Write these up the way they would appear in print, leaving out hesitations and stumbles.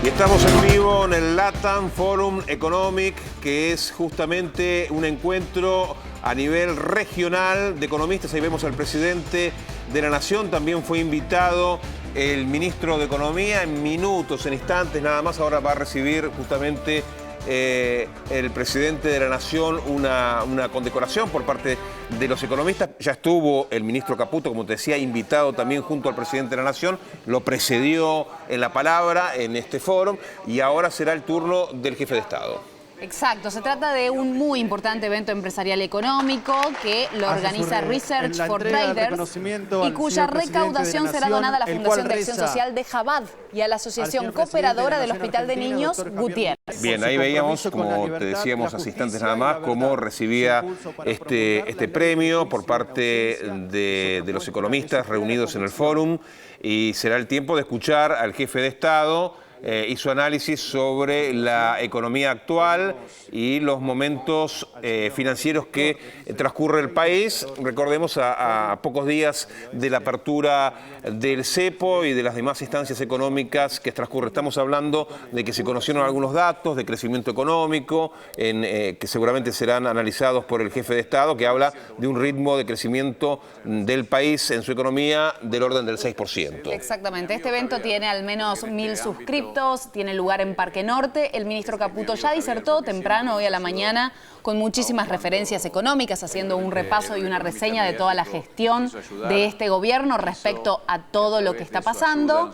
Y estamos en vivo en el LATAM Forum Economic, que es justamente un encuentro a nivel regional de economistas. Ahí vemos al presidente de la Nación, también fue invitado el ministro de Economía. En minutos, en instantes nada más, ahora va a recibir justamente el presidente de la Nación una condecoración por parte de los economistas. Ya estuvo el ministro Caputo, como te decía, invitado también junto al presidente de la Nación, lo precedió en la palabra en este foro y ahora será el turno del jefe de Estado. Exacto, se trata de un muy importante evento empresarial económico que lo organiza Research for Traders y cuya recaudación será donada a la Fundación de Acción Social de Jabad y a la Asociación Cooperadora del Hospital de Niños Gutiérrez. Bien, ahí veíamos, como te decíamos hace instantes nada más, cómo recibía este premio por parte de los economistas reunidos en el fórum, y será el tiempo de escuchar al jefe de Estado y su análisis sobre la economía actual y los momentos financieros que transcurre el país. Recordemos a pocos días de la apertura del cepo y de las demás instancias económicas que transcurre. Estamos hablando de que se conocieron algunos datos de crecimiento económico que seguramente serán analizados por el jefe de Estado, que habla de un ritmo de crecimiento del país en su economía del orden del 6%. Exactamente, este evento tiene al menos 1000 suscriptos. Tiene lugar en Parque Norte. El ministro Caputo ya disertó temprano hoy a la mañana con muchísimas referencias económicas, haciendo un repaso y una reseña de toda la gestión de este gobierno respecto a todo lo que está pasando.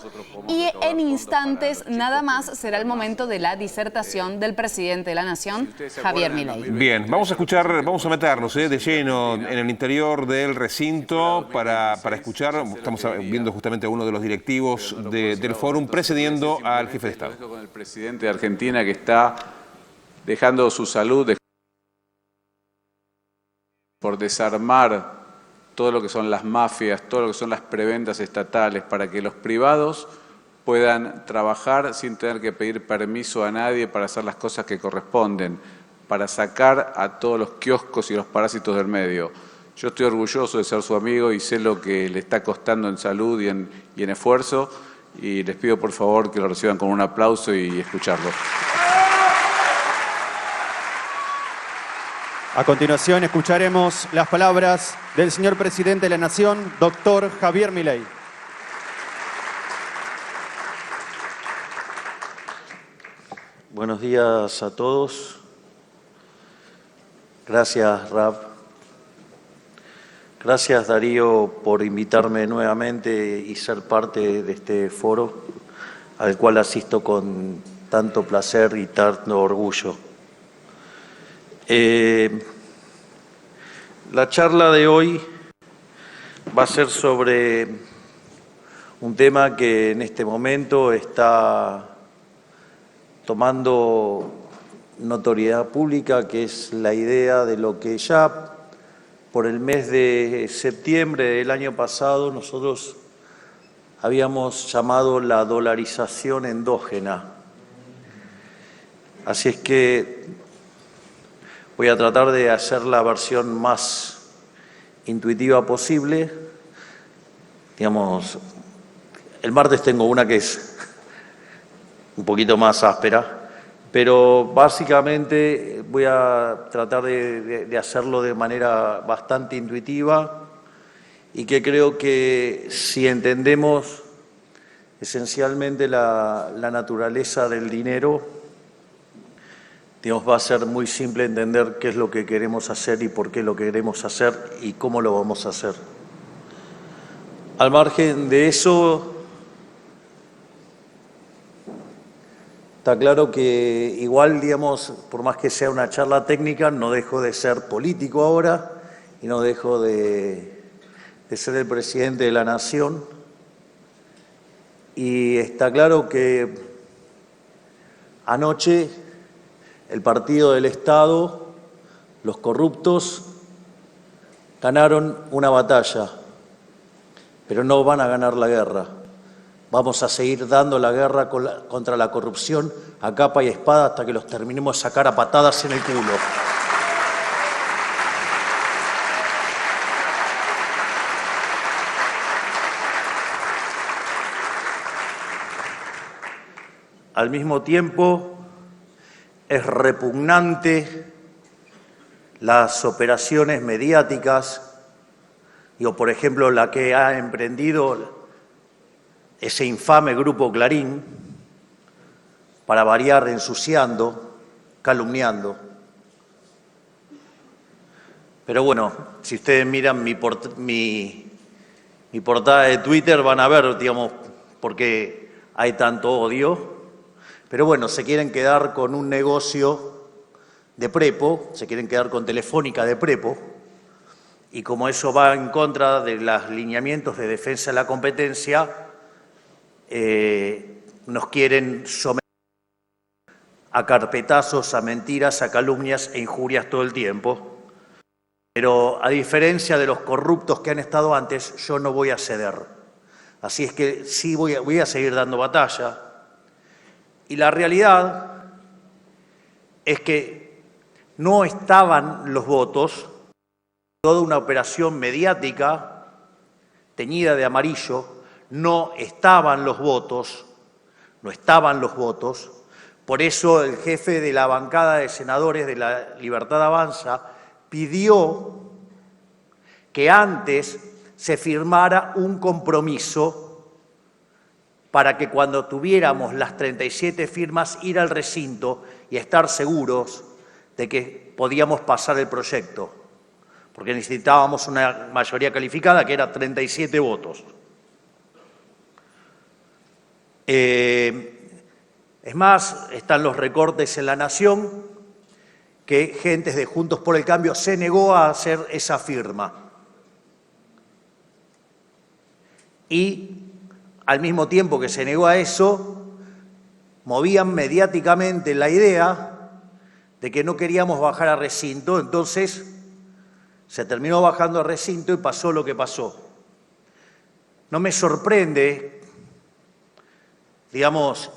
Y en instantes nada más será el momento de la disertación del presidente de la Nación, Javier Milei. Bien, vamos a escuchar, vamos a meternos de lleno en el interior del recinto para escuchar. Estamos viendo justamente a uno de los directivos del fórum precediendo al jefe de Estado. Con el presidente de Argentina, que está dejando su salud por desarmar todo lo que son las mafias, todo lo que son las preventas estatales, para que los privados puedan trabajar sin tener que pedir permiso a nadie para hacer las cosas que corresponden, para sacar a todos los kioscos y los parásitos del medio. Yo estoy orgulloso de ser su amigo y sé lo que le está costando en salud y en esfuerzo, y les pido por favor que lo reciban con un aplauso y escucharlo. A continuación escucharemos las palabras del señor presidente de la Nación, doctor Javier Milei. Buenos días a todos. Gracias, Rab. Gracias, Darío, por invitarme nuevamente y ser parte de este foro, al cual asisto con tanto placer y tanto orgullo. La charla de hoy va a ser sobre un tema que en este momento está tomando notoriedad pública, que es la idea de lo que ya por el mes de septiembre del año pasado nosotros habíamos llamado la dolarización endógena. Así es que voy a tratar de hacer la versión más intuitiva posible. Digamos, el martes tengo una que es un poquito más áspera, pero básicamente voy a tratar de hacerlo de manera bastante intuitiva y que creo que si entendemos esencialmente la naturaleza del dinero, digamos, va a ser muy simple entender qué es lo que queremos hacer y por qué lo queremos hacer y cómo lo vamos a hacer. Al margen de eso, está claro que igual, digamos, por más que sea una charla técnica, no dejo de ser político ahora y no dejo de ser el presidente de la Nación. Y está claro que anoche el partido del Estado, los corruptos, ganaron una batalla, pero no van a ganar la guerra. Vamos a seguir dando la guerra contra la corrupción a capa y espada hasta que los terminemos de sacar a patadas en el culo. al mismo tiempo es repugnante las operaciones mediáticas, digo, por ejemplo, la que ha emprendido ese infame grupo Clarín, para variar ensuciando, calumniando. Pero bueno, si ustedes miran mi portada de Twitter van a ver, digamos, por qué hay tanto odio. Pero bueno, se quieren quedar con un negocio de prepo, se quieren quedar con Telefónica de prepo, y como eso va en contra de los lineamientos de defensa de la competencia, nos quieren someter a carpetazos, a mentiras, a calumnias e injurias todo el tiempo. Pero a diferencia de los corruptos que han estado antes, yo no voy a ceder. Así es que sí voy a seguir dando batalla. Y la realidad es que no estaban los votos, toda una operación mediática teñida de amarillo, no estaban los votos. Por eso el jefe de la bancada de senadores de la Libertad Avanza pidió que antes se firmara un compromiso para que cuando tuviéramos las 37 firmas ir al recinto y estar seguros de que podíamos pasar el proyecto, porque necesitábamos una mayoría calificada que era 37 votos. Es más, están los recortes en La Nación, que gente de Juntos por el Cambio se negó a hacer esa firma. Y al mismo tiempo que se negó a eso, movían mediáticamente la idea de que no queríamos bajar a recinto, entonces se terminó bajando a recinto y pasó lo que pasó. No me sorprende, digamos,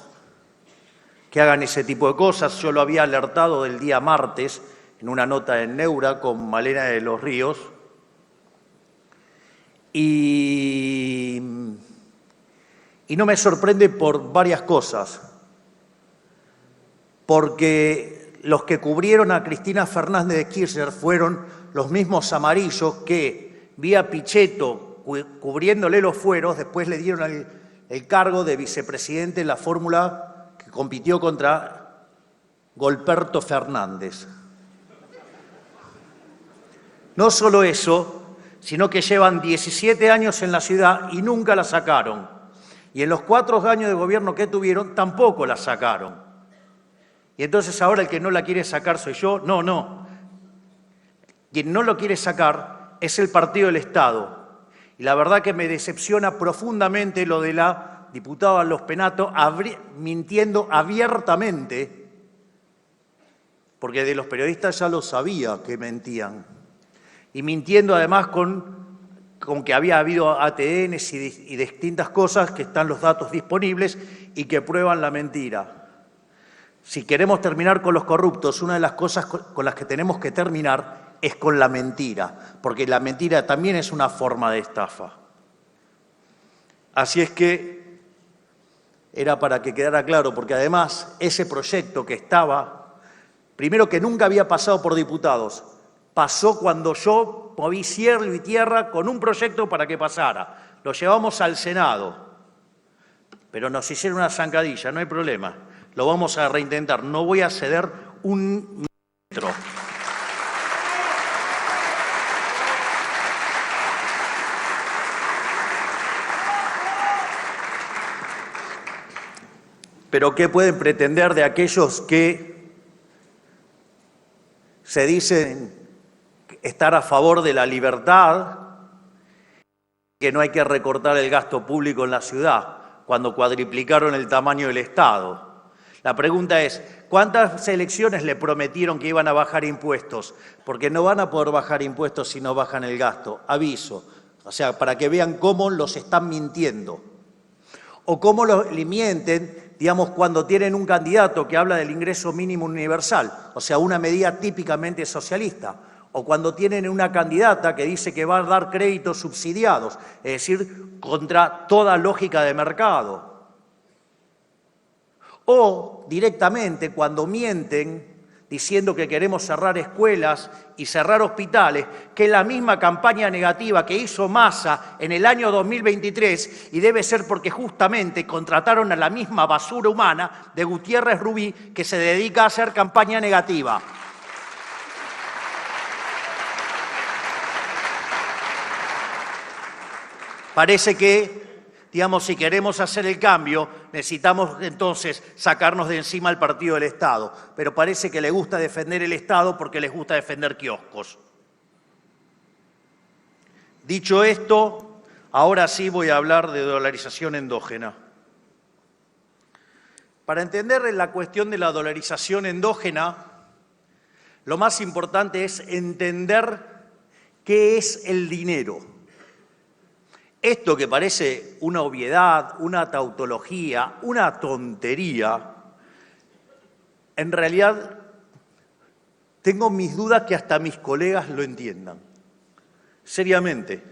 que hagan ese tipo de cosas. Yo lo había alertado el día martes en una nota en Neura con Malena de los Ríos. Y no me sorprende por varias cosas. Porque los que cubrieron a Cristina Fernández de Kirchner fueron los mismos amarillos que, vía Pichetto, cubriéndole los fueros, después le dieron el cargo de vicepresidente en la fórmula que compitió contra Golperto Fernández. No solo eso, sino que llevan 17 años en la ciudad y nunca la sacaron. Y en los 4 años de gobierno que tuvieron, tampoco la sacaron. Y entonces ahora el que no la quiere sacar soy yo. No. Quien no lo quiere sacar es el Partido del Estado. Y la verdad que me decepciona profundamente lo de la diputada Los Penato mintiendo abiertamente, porque de los periodistas ya lo sabía que mentían. Y mintiendo además con que había habido ATNs y distintas cosas, que están los datos disponibles y que prueban la mentira. Si queremos terminar con los corruptos, una de las cosas con las que tenemos que terminar es con la mentira, porque la mentira también es una forma de estafa. Así es que era para que quedara claro, porque además ese proyecto que estaba, primero que nunca había pasado por diputados, pasó cuando yo moví cielo y tierra con un proyecto para que pasara. Lo llevamos al Senado, pero nos hicieron una zancadilla, no hay problema. Lo vamos a reintentar, no voy a ceder un metro. Pero ¿qué pueden pretender de aquellos que se dicen estar a favor de la libertad, que no hay que recortar el gasto público en la ciudad, cuando cuadriplicaron el tamaño del Estado? La pregunta es, ¿cuántas elecciones le prometieron que iban a bajar impuestos? Porque no van a poder bajar impuestos si no bajan el gasto, aviso. O sea, para que vean cómo los están mintiendo. O cómo le mienten, digamos, cuando tienen un candidato que habla del ingreso mínimo universal, o sea, una medida típicamente socialista. O cuando tienen una candidata que dice que va a dar créditos subsidiados, es decir, contra toda lógica de mercado. o directamente cuando mienten diciendo que queremos cerrar escuelas y cerrar hospitales, que es la misma campaña negativa que hizo Massa en el año 2023, y debe ser porque justamente contrataron a la misma basura humana de Gutiérrez Rubí, que se dedica a hacer campaña negativa. Parece que, digamos, si queremos hacer el cambio, necesitamos entonces sacarnos de encima al partido del Estado. Pero parece que le gusta defender el Estado porque les gusta defender kioscos. Dicho esto, ahora sí voy a hablar de dolarización endógena. Para entender la cuestión de la dolarización endógena, lo más importante es entender qué es el dinero. Esto que parece una obviedad, una tautología, una tontería, en realidad tengo mis dudas que hasta mis colegas lo entiendan. Seriamente.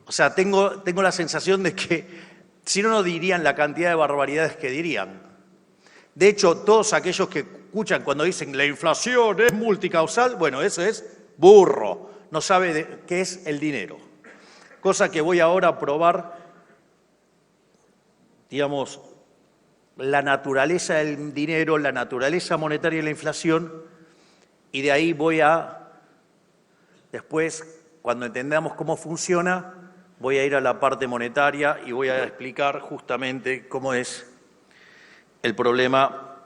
O sea, tengo la sensación de que si no dirían la cantidad de barbaridades que dirían. De hecho, todos aquellos que escuchan cuando dicen la inflación es multicausal, bueno, eso es burro, no sabe qué es el dinero. Cosa que voy ahora a probar, digamos, la naturaleza del dinero, la naturaleza monetaria de la inflación, y de ahí voy a, después, cuando entendamos cómo funciona, voy a ir a la parte monetaria y voy a explicar justamente cómo es el problema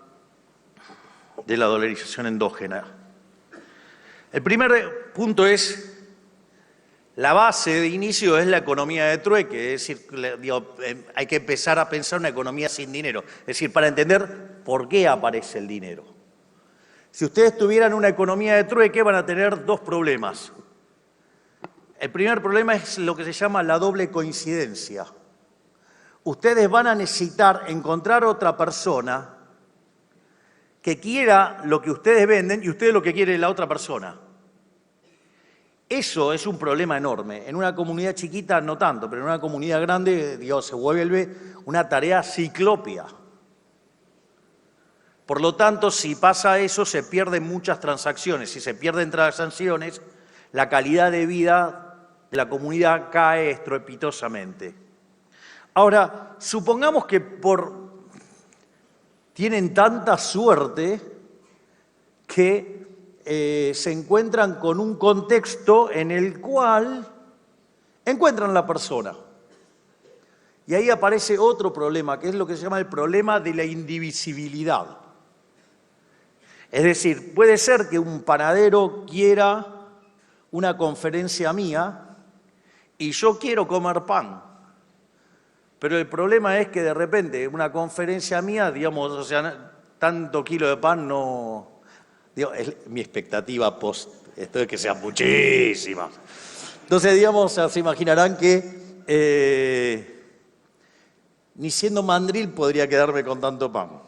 de la dolarización endógena. El primer punto es, la base de inicio es la economía de trueque, es decir, digo, hay que empezar a pensar una economía sin dinero, es decir, para entender por qué aparece el dinero. Si ustedes tuvieran una economía de trueque van a tener dos problemas. El primer problema es lo que se llama la doble coincidencia. Ustedes van a necesitar encontrar otra persona que quiera lo que ustedes venden y ustedes lo que quiere la otra persona. Eso es un problema enorme. En una comunidad chiquita no tanto, pero en una comunidad grande, digamos, se vuelve una tarea ciclópea. Por lo tanto, si pasa eso, se pierden muchas transacciones. Si se pierden transacciones, la calidad de vida de la comunidad cae estrepitosamente. Ahora, supongamos que tienen tanta suerte que se encuentran con un contexto en el cual encuentran la persona. Y ahí aparece otro problema, que es lo que se llama el problema de la indivisibilidad. Es decir, puede ser que un panadero quiera una conferencia mía y yo quiero comer pan. Pero el problema es que de repente una conferencia mía, digamos, o sea, tanto kilo de pan no... Digo, mi expectativa post esto es que sea muchísima. Entonces, digamos, se imaginarán que ni siendo mandril podría quedarme con tanto pan.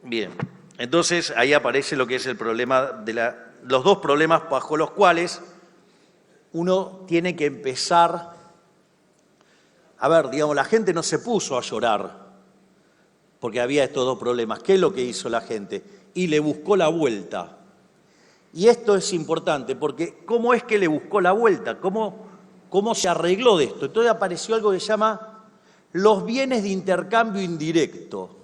Bien, entonces ahí aparece lo que es el problema de los dos problemas bajo los cuales uno tiene que empezar. A ver, digamos, la gente no se puso a llorar porque había estos dos problemas. ¿Qué es lo que hizo la gente? Y le buscó la vuelta. Y esto es importante, porque ¿cómo es que le buscó la vuelta? ¿Cómo se arregló de esto? Entonces apareció algo que se llama los bienes de intercambio indirecto.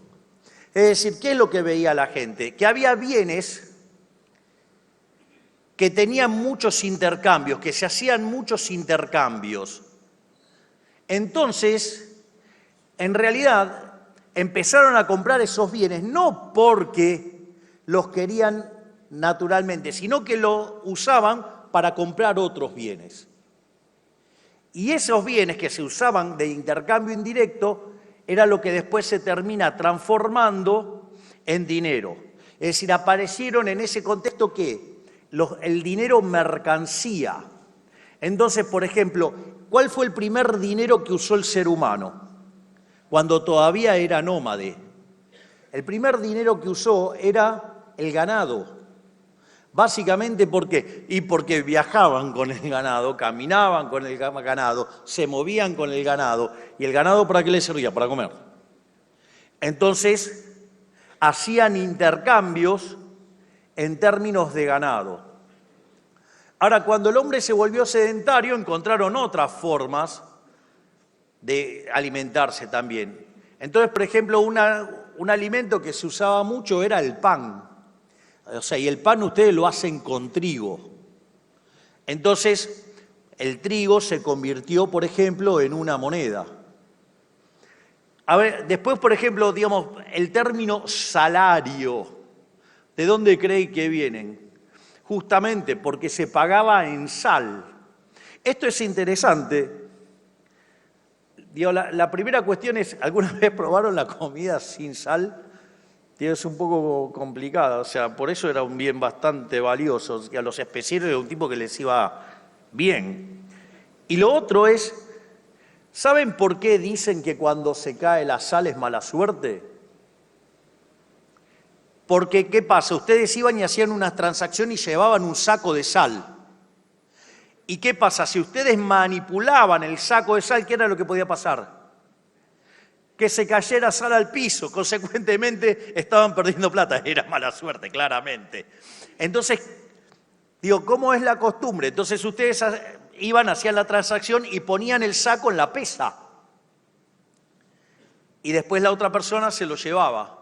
Es decir, ¿qué es lo que veía la gente? Que había bienes que tenían muchos intercambios, que se hacían muchos intercambios. Entonces, en realidad, empezaron a comprar esos bienes no porque los querían naturalmente, sino que lo usaban para comprar otros bienes. Y esos bienes que se usaban de intercambio indirecto era lo que después se termina transformando en dinero. Es decir, aparecieron en ese contexto que el dinero mercancía. Entonces, por ejemplo, ¿cuál fue el primer dinero que usó el ser humano? Cuando todavía era nómade. El primer dinero que usó era el ganado. Básicamente, ¿por qué? Y porque viajaban con el ganado, caminaban con el ganado, se movían con el ganado. ¿Y el ganado para qué les servía? Para comer. Entonces, hacían intercambios en términos de ganado. Ahora, cuando el hombre se volvió sedentario, encontraron otras formas de alimentarse también. Entonces, por ejemplo, un alimento que se usaba mucho era el pan. O sea, y el pan ustedes lo hacen con trigo. Entonces, el trigo se convirtió, por ejemplo, en una moneda. A ver, después, por ejemplo, digamos, el término salario. ¿De dónde creen que vienen? Justamente porque se pagaba en sal. Esto es interesante. Digo, la primera cuestión es, ¿alguna vez probaron la comida sin sal? Es un poco complicada, o sea, por eso era un bien bastante valioso. Y a los especieros era un tipo que les iba bien. Y lo otro es, ¿saben por qué dicen que cuando se cae la sal es mala suerte? Porque, ¿qué pasa? Ustedes iban y hacían una transacción y llevaban un saco de sal. ¿Y qué pasa? Si ustedes manipulaban el saco de sal, ¿qué era lo que podía pasar? Que se cayera sal al piso, consecuentemente estaban perdiendo plata. Era mala suerte, claramente. Entonces, digo, ¿cómo es la costumbre? Entonces ustedes iban, hacían la transacción y ponían el saco en la pesa. Y después la otra persona se lo llevaba.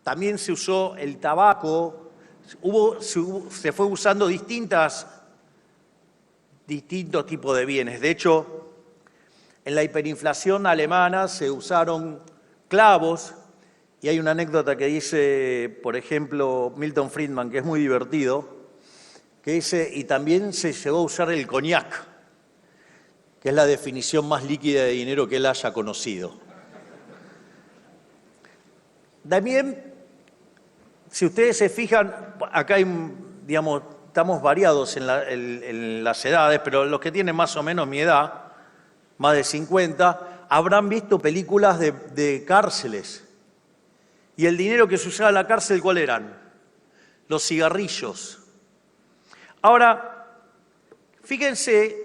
También se usó el tabaco, se fue usando distintos tipos de bienes. De hecho, en la hiperinflación alemana se usaron clavos, y hay una anécdota que dice, por ejemplo, Milton Friedman, que es muy divertido, que dice, y también se llegó a usar el coñac, que es la definición más líquida de dinero que él haya conocido. También, si ustedes se fijan, acá hay, digamos, estamos variados en las edades, pero los que tienen más o menos mi edad, más de 50, habrán visto películas de cárceles. ¿Y el dinero que se usaba en la cárcel cuál eran? Los cigarrillos. Ahora, fíjense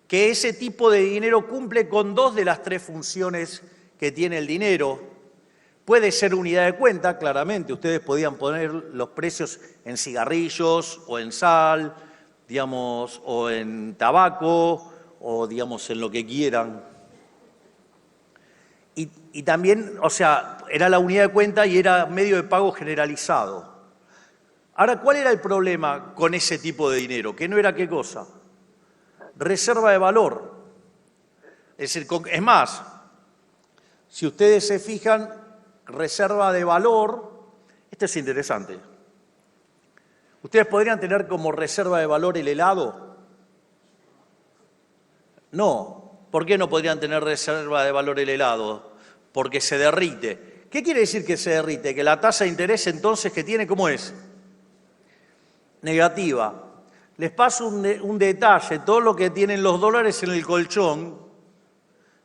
que ese tipo de dinero cumple con 2 de las 3 funciones que tiene el dinero. Puede ser unidad de cuenta, claramente. Ustedes podían poner los precios en cigarrillos o en sal, digamos, o en tabaco, o digamos en lo que quieran. Y también, o sea, era la unidad de cuenta y era medio de pago generalizado. Ahora, ¿cuál era el problema con ese tipo de dinero? Que no era qué cosa. Reserva de valor. Es decir, es más, si ustedes se fijan, reserva de valor, esto es interesante. ¿Ustedes podrían tener como reserva de valor el helado? No. ¿Por qué no podrían tener reserva de valor el helado? Porque se derrite. ¿Qué quiere decir que se derrite? Que la tasa de interés entonces que tiene, ¿cómo es? Negativa. Les paso un detalle. Todo lo que tienen los dólares en el colchón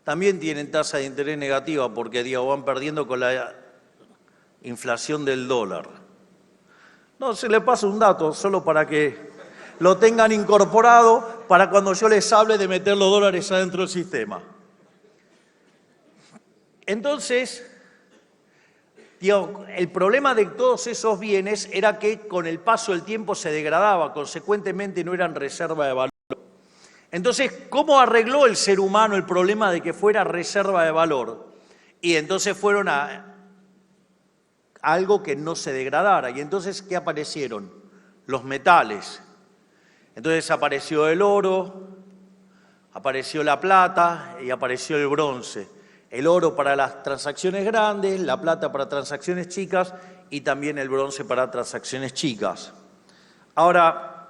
también tienen tasa de interés negativa porque, digo, van perdiendo con la inflación del dólar. No, se les paso un dato solo para que lo tengan incorporado para cuando yo les hable de meter los dólares adentro del sistema. Entonces, digo, el problema de todos esos bienes era que con el paso del tiempo se degradaba, consecuentemente no eran reserva de valor. Entonces, ¿cómo arregló el ser humano el problema de que fuera reserva de valor? Y entonces fueron a algo que no se degradara. Y entonces, ¿qué aparecieron? Los metales. Entonces apareció el oro, apareció la plata y apareció el bronce. El oro para las transacciones grandes, la plata para transacciones chicas y también el bronce para transacciones chicas. Ahora,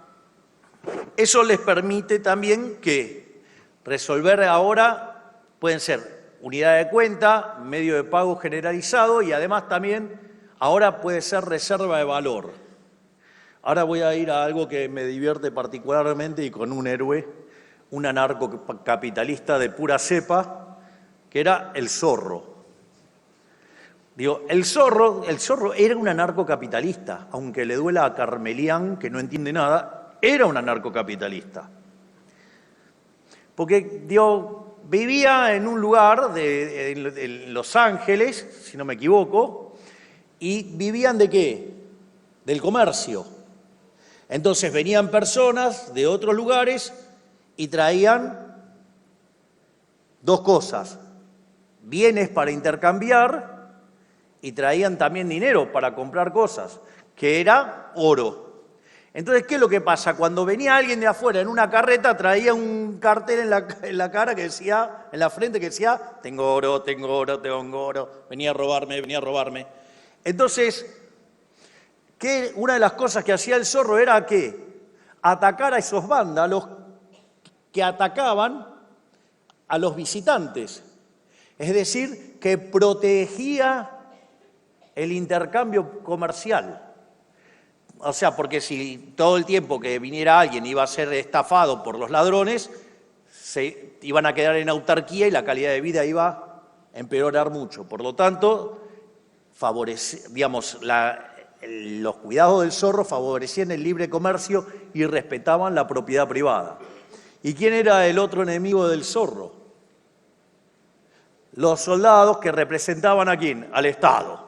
eso les permite también que resolver ahora pueden ser unidad de cuenta, medio de pago generalizado y además también ahora puede ser reserva de valor. Ahora voy a ir a algo que me divierte particularmente y con un héroe, un anarcocapitalista de pura cepa, que era el Zorro. Digo, el zorro era un anarcocapitalista, aunque le duela a Carmelián, que no entiende nada, era un anarcocapitalista. Porque, digo, vivía en un lugar en Los Ángeles, si no me equivoco, y vivían ¿de qué? Del comercio. Entonces venían personas de otros lugares y traían dos cosas: bienes para intercambiar y traían también dinero para comprar cosas, que era oro. Entonces, ¿qué es lo que pasa? Cuando venía alguien de afuera en una carreta, traía un cartel en la cara que decía, en la frente que decía, tengo oro, tengo oro, tengo oro, venía a robarme, venía a robarme. Entonces, una de las cosas que hacía el zorro era que atacar a esos vándalos que atacaban a los visitantes. Es decir, que protegía el intercambio comercial. O sea, porque si todo el tiempo que viniera alguien iba a ser estafado por los ladrones, se iban a quedar en autarquía y la calidad de vida iba a empeorar mucho. Por lo tanto, los cuidados del zorro favorecían el libre comercio y respetaban la propiedad privada. ¿Y quién era el otro enemigo del zorro? Los soldados que representaban ¿a quién? Al Estado.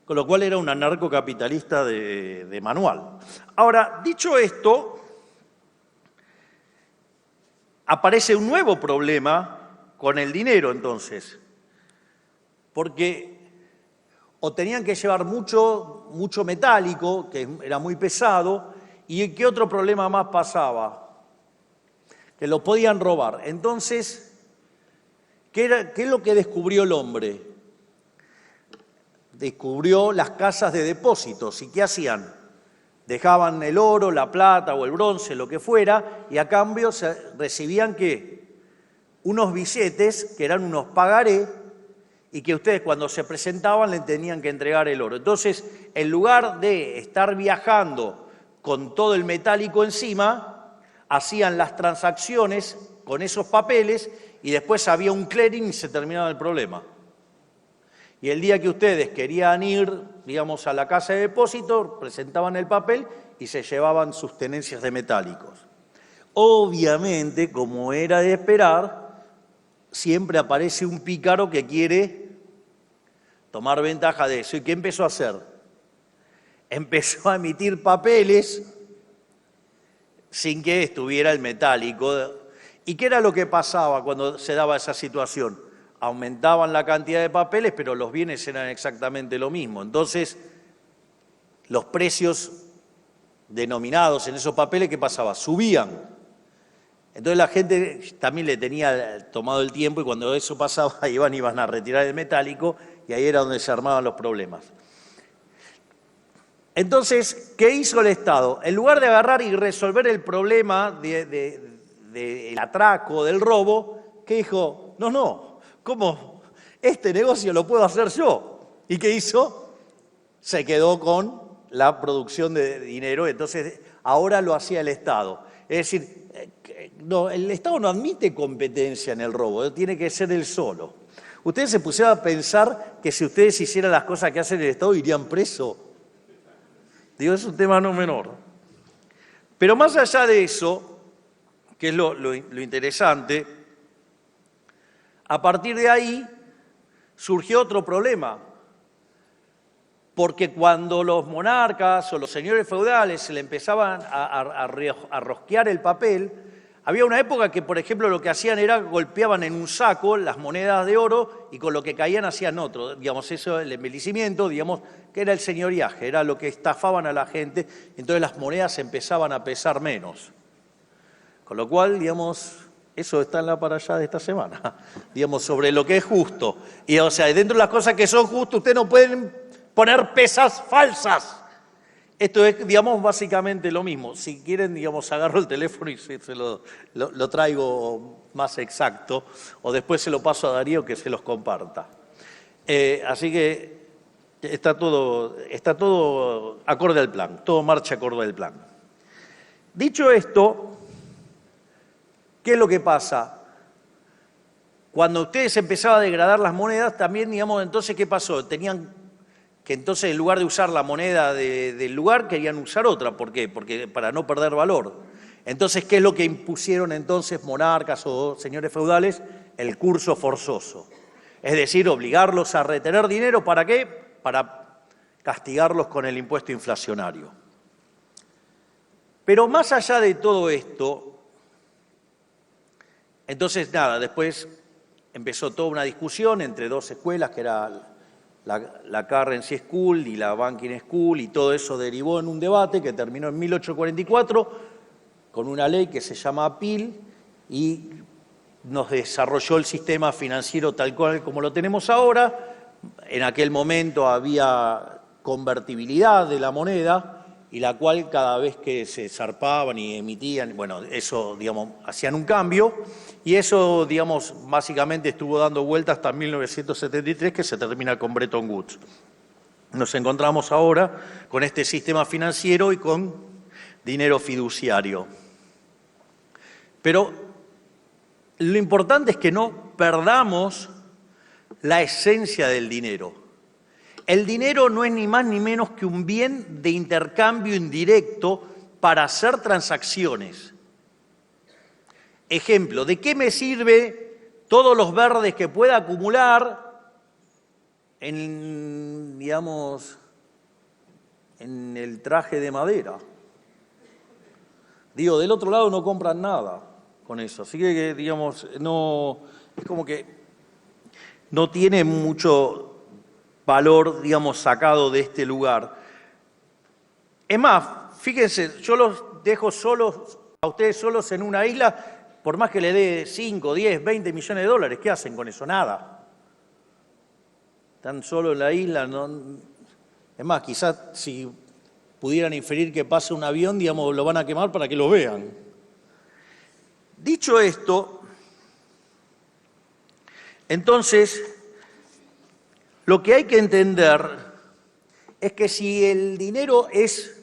Con lo cual era un anarcocapitalista de manual. Ahora, dicho esto, aparece un nuevo problema con el dinero entonces. Porque o tenían que llevar mucho metálico, que era muy pesado, y ¿qué otro problema más pasaba? Que lo podían robar. Entonces, ¿qué es lo que descubrió el hombre? Descubrió las casas de depósitos. ¿Y qué hacían? Dejaban el oro, la plata o el bronce, lo que fuera, y a cambio recibían ¿qué? Unos billetes que eran unos pagaré, y que ustedes cuando se presentaban le tenían que entregar el oro. Entonces, en lugar de estar viajando con todo el metálico encima, hacían las transacciones con esos papeles y después había un clearing y se terminaba el problema. Y el día que ustedes querían ir, digamos, a la casa de depósito, presentaban el papel y se llevaban sus tenencias de metálicos. Obviamente, como era de esperar, siempre aparece un pícaro que quiere tomar ventaja de eso. ¿Y qué empezó a hacer? Empezó a emitir papeles sin que estuviera el metálico. ¿Y qué era lo que pasaba cuando se daba esa situación? Aumentaban la cantidad de papeles, pero los bienes eran exactamente lo mismo. Entonces, los precios denominados en esos papeles, ¿qué pasaba? Subían. Entonces la gente también le tenía tomado el tiempo y cuando eso pasaba iban a retirar el metálico y ahí era donde se armaban los problemas. Entonces, ¿qué hizo el Estado? En lugar de agarrar y resolver el problema del atraco, del robo, ¿qué dijo? No, ¿cómo? Este negocio lo puedo hacer yo. ¿Y qué hizo? Se quedó con la producción de dinero, entonces ahora lo hacía el Estado. Es decir, no, el Estado no admite competencia en el robo, tiene que ser él solo. Ustedes se pusieron a pensar que si ustedes hicieran las cosas que hacen el Estado irían presos. Digo, es un tema no menor. Pero más allá de eso, que es lo interesante, a partir de ahí surgió otro problema. Porque cuando los monarcas o los señores feudales se le empezaban a rosquear el papel, había una época que, por ejemplo, lo que hacían era golpeaban en un saco las monedas de oro y con lo que caían hacían otro. Digamos, eso, el envejecimiento, digamos, que era el señoriaje, era lo que estafaban a la gente, entonces las monedas empezaban a pesar menos. Con lo cual, digamos, eso está en la para allá de esta semana, digamos, sobre lo que es justo. Y, o sea, dentro de las cosas que son justas, ustedes no pueden poner pesas falsas. Esto es, digamos, básicamente lo mismo. Si quieren, digamos, agarro el teléfono y se lo traigo más exacto, o después se lo paso a Darío que se los comparta. Así que está todo acorde al plan, todo marcha acorde al plan. Dicho esto, ¿qué es lo que pasa? Cuando ustedes empezaban a degradar las monedas, también, digamos, entonces, ¿qué pasó? Tenían que entonces, en lugar de usar la moneda del lugar, querían usar otra. ¿Por qué? Porque para no perder valor. Entonces, ¿qué es lo que impusieron entonces monarcas o señores feudales? El curso forzoso. Es decir, obligarlos a retener dinero, ¿para qué? Para castigarlos con el impuesto inflacionario. Pero más allá de todo esto, entonces, nada, después empezó toda una discusión entre dos escuelas, que era la Currency School y la Banking School, y todo eso derivó en un debate que terminó en 1844 con una ley que se llama APIL y nos desarrolló el sistema financiero tal cual como lo tenemos ahora. En aquel momento había convertibilidad de la moneda y la cual cada vez que se zarpaban y emitían, bueno, eso, digamos, hacían un cambio. Y eso, digamos, básicamente estuvo dando vueltas hasta 1973, que se termina con Bretton Woods. Nos encontramos ahora con este sistema financiero y con dinero fiduciario. Pero lo importante es que no perdamos la esencia del dinero. El dinero no es ni más ni menos que un bien de intercambio indirecto para hacer transacciones. Ejemplo, ¿de qué me sirve todos los verdes que pueda acumular en, digamos, en el traje de madera? Digo, del otro lado no compran nada con eso, así que, digamos, no, es como que no tiene mucho valor, digamos, sacado de este lugar. Es más, fíjense, yo los dejo solos, a ustedes solos en una isla. Por más que le dé 5, 10, 20 millones de dólares, ¿qué hacen con eso? Nada. Están solo en la isla. No. Es más, quizás si pudieran inferir que pase un avión, digamos, lo van a quemar para que lo vean. Dicho esto, entonces, lo que hay que entender es que si el dinero es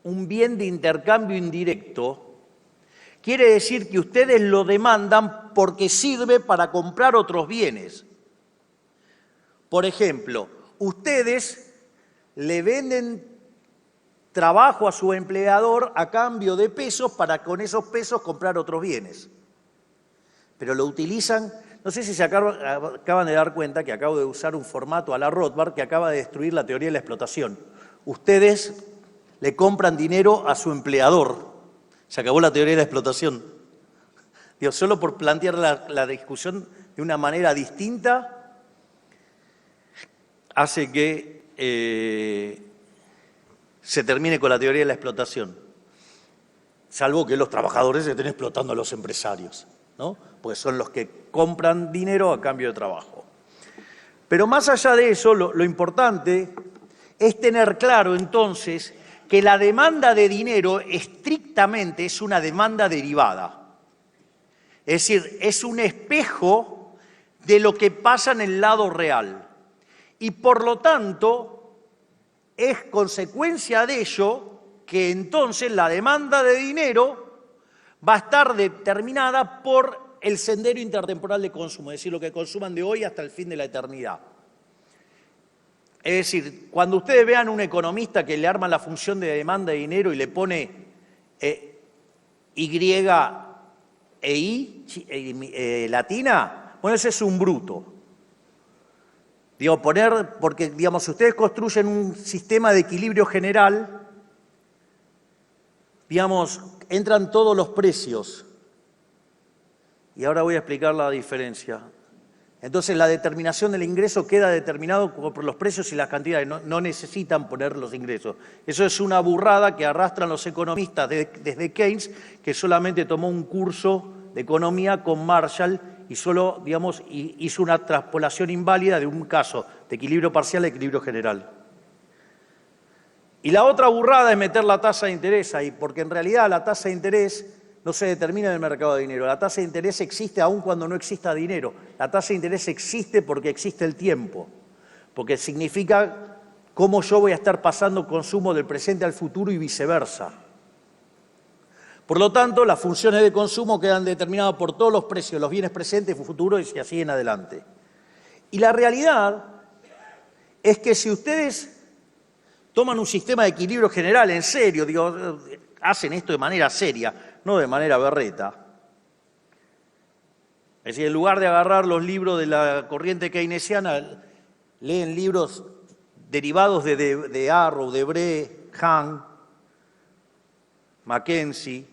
un bien de intercambio indirecto, quiere decir que ustedes lo demandan porque sirve para comprar otros bienes. Por ejemplo, ustedes le venden trabajo a su empleador a cambio de pesos para con esos pesos comprar otros bienes. Pero lo utilizan, no sé si se acaban de dar cuenta que acabo de usar un formato a la Rothbard que acaba de destruir la teoría de la explotación. Ustedes le compran dinero a su empleador. Se acabó la teoría de la explotación. Digo, solo por plantear la discusión de una manera distinta hace que se termine con la teoría de la explotación. Salvo que los trabajadores se estén explotando a los empresarios, ¿no? Porque son los que compran dinero a cambio de trabajo. Pero más allá de eso, lo importante es tener claro entonces que la demanda de dinero estrictamente es una demanda derivada. Es decir, es un espejo de lo que pasa en el lado real. Y por lo tanto, es consecuencia de ello que entonces la demanda de dinero va a estar determinada por el sendero intertemporal de consumo, es decir, lo que consuman de hoy hasta el fin de la eternidad. Es decir, cuando ustedes vean un economista que le arma la función de demanda de dinero y le pone Y e I latina, bueno, ese es un bruto. Digo, porque, digamos, si ustedes construyen un sistema de equilibrio general, digamos, entran todos los precios. Y ahora voy a explicar la diferencia. Entonces, la determinación del ingreso queda determinado por los precios y las cantidades. No necesitan poner los ingresos. Eso es una burrada que arrastran los economistas desde Keynes, que solamente tomó un curso de economía con Marshall y solo, digamos, hizo una transpolación inválida de un caso de equilibrio parcial a equilibrio general. Y la otra burrada es meter la tasa de interés ahí, porque en realidad la tasa de interés no se determina en el mercado de dinero. La tasa de interés existe aun cuando no exista dinero. La tasa de interés existe porque existe el tiempo, porque significa cómo yo voy a estar pasando consumo del presente al futuro y viceversa. Por lo tanto, las funciones de consumo quedan determinadas por todos los precios de los bienes presentes, futuros y así en adelante. Y la realidad es que si ustedes toman un sistema de equilibrio general en serio, digo, hacen esto de manera seria, no de manera berreta, es decir, en lugar de agarrar los libros de la corriente keynesiana, leen libros derivados de Arrow, de Bre, Hahn, Mackenzie,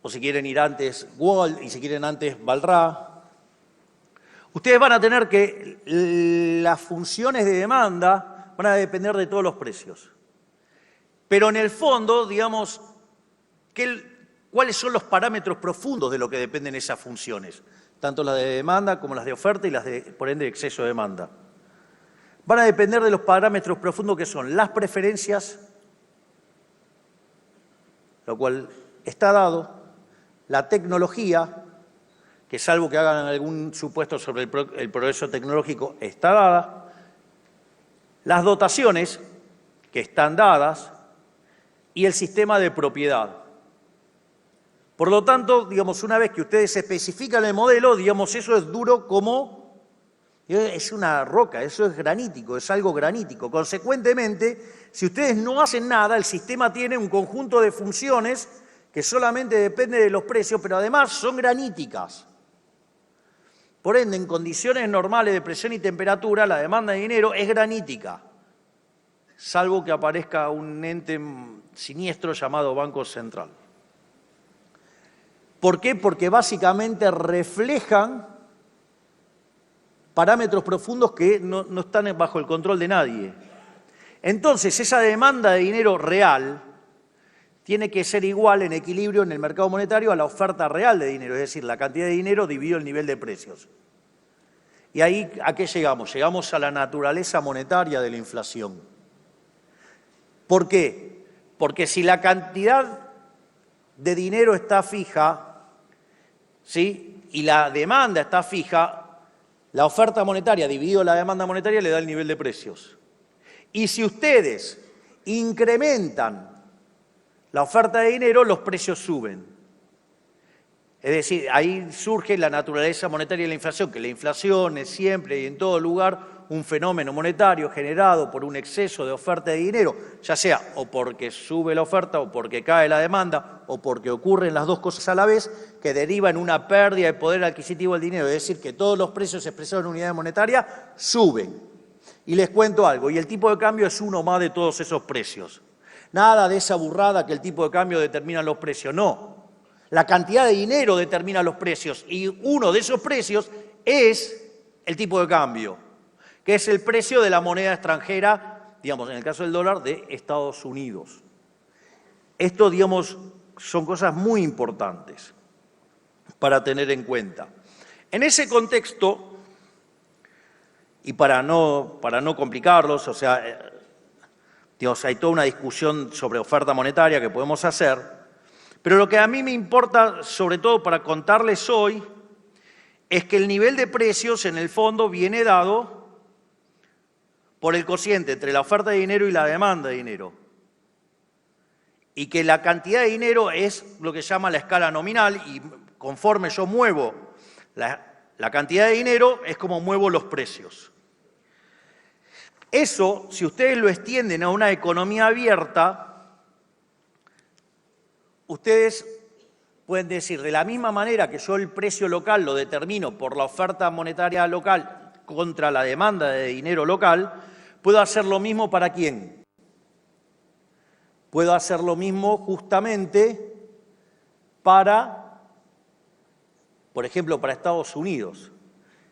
o si quieren ir antes, Wald, y si quieren antes, Balrà. Ustedes van a tener que las funciones de demanda van a depender de todos los precios. Pero en el fondo, digamos, ¿cuáles son los parámetros profundos de lo que dependen esas funciones? Tanto las de demanda como las de oferta y las de, por ende, exceso de demanda. Van a depender de los parámetros profundos que son las preferencias, lo cual está dado, la tecnología, que salvo que hagan algún supuesto sobre el progreso tecnológico, está dada, las dotaciones, que están dadas, y el sistema de propiedad. Por lo tanto, digamos, una vez que ustedes especifican el modelo, digamos, eso es duro como, es una roca, eso es granítico, es algo granítico. Consecuentemente, si ustedes no hacen nada, el sistema tiene un conjunto de funciones que solamente depende de los precios, pero además son graníticas. Por ende, en condiciones normales de presión y temperatura, la demanda de dinero es granítica, salvo que aparezca un ente siniestro llamado Banco Central. ¿Por qué? Porque básicamente reflejan parámetros profundos que no están bajo el control de nadie. Entonces, esa demanda de dinero real tiene que ser igual en equilibrio en el mercado monetario a la oferta real de dinero, es decir, la cantidad de dinero dividido el nivel de precios. Y ahí, ¿a qué llegamos? Llegamos a la naturaleza monetaria de la inflación. ¿Por qué? Porque si la cantidad de dinero está fija, ¿sí?, y la demanda está fija, la oferta monetaria dividido la demanda monetaria le da el nivel de precios. Y si ustedes incrementan la oferta de dinero, los precios suben. Es decir, ahí surge la naturaleza monetaria de la inflación, que la inflación es siempre y en todo lugar un fenómeno monetario generado por un exceso de oferta de dinero, ya sea o porque sube la oferta o porque cae la demanda o porque ocurren las dos cosas a la vez, que deriva en una pérdida de poder adquisitivo del dinero, es decir, que todos los precios expresados en unidad monetaria suben. Y les cuento algo, y el tipo de cambio es uno más de todos esos precios. Nada de esa burrada que el tipo de cambio determina los precios, no. La cantidad de dinero determina los precios y uno de esos precios es el tipo de cambio, que es el precio de la moneda extranjera, digamos, en el caso del dólar, de Estados Unidos. Esto, digamos, son cosas muy importantes para tener en cuenta. En ese contexto, y para no complicarlos, o sea, digamos, hay toda una discusión sobre oferta monetaria que podemos hacer, pero lo que a mí me importa, sobre todo para contarles hoy, es que el nivel de precios, en el fondo, viene dado por el cociente entre la oferta de dinero y la demanda de dinero. Y que la cantidad de dinero es lo que se llama la escala nominal, y conforme yo muevo la cantidad de dinero, es como muevo los precios. Eso, si ustedes lo extienden a una economía abierta, ustedes pueden decir, de la misma manera que yo el precio local lo determino por la oferta monetaria local contra la demanda de dinero local, puedo hacer lo mismo ¿para quién? Puedo hacer lo mismo justamente para, por ejemplo, para Estados Unidos.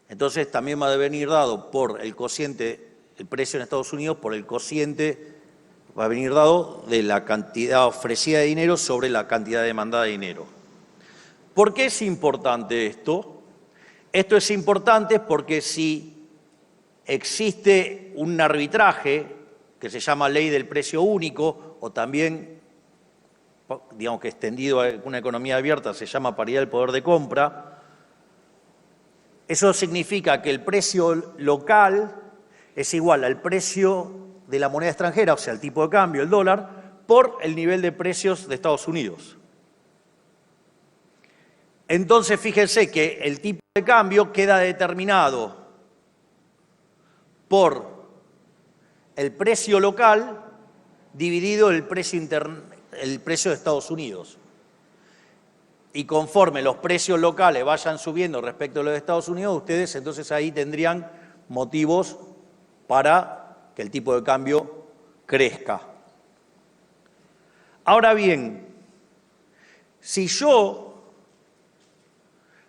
Entonces también va a venir dado por el cociente, el precio en Estados Unidos, por el cociente va a venir dado de la cantidad ofrecida de dinero sobre la cantidad demandada de dinero. ¿Por qué es importante esto? Esto es importante porque si existe un arbitraje que se llama ley del precio único, o también, digamos que extendido a una economía abierta, se llama paridad del poder de compra, eso significa que el precio local es igual al precio de la moneda extranjera, o sea, el tipo de cambio, el dólar, por el nivel de precios de Estados Unidos. Entonces, fíjense que el tipo de cambio queda determinado por el precio local dividido el precio de Estados Unidos. Y conforme los precios locales vayan subiendo respecto a los de Estados Unidos, ustedes entonces ahí tendrían motivos para que el tipo de cambio crezca. Ahora bien, si yo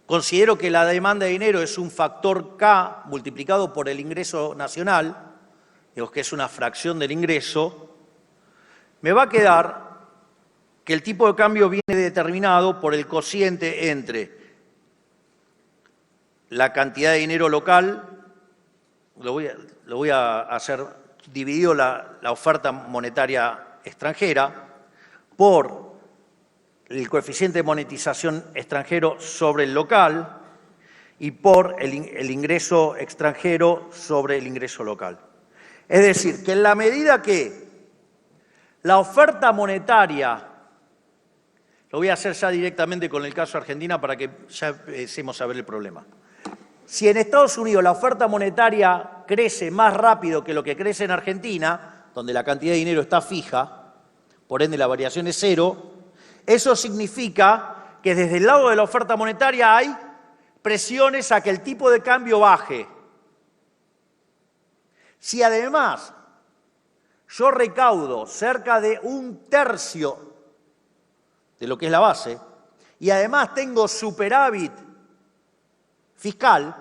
considero que la demanda de dinero es un factor K multiplicado por el ingreso nacional, digamos que es una fracción del ingreso, me va a quedar que el tipo de cambio viene determinado por el cociente entre la cantidad de dinero local, lo voy a hacer dividido la oferta monetaria extranjera, por el coeficiente de monetización extranjero sobre el local y por el ingreso extranjero sobre el ingreso local. Es decir, que en la medida que la oferta monetaria, lo voy a hacer ya directamente con el caso de Argentina para que ya empecemos a ver el problema. Si en Estados Unidos la oferta monetaria crece más rápido que lo que crece en Argentina, donde la cantidad de dinero está fija, por ende la variación es cero, eso significa que desde el lado de la oferta monetaria hay presiones a que el tipo de cambio baje. Si además yo recaudo cerca de 1/3 de lo que es la base y además tengo superávit fiscal,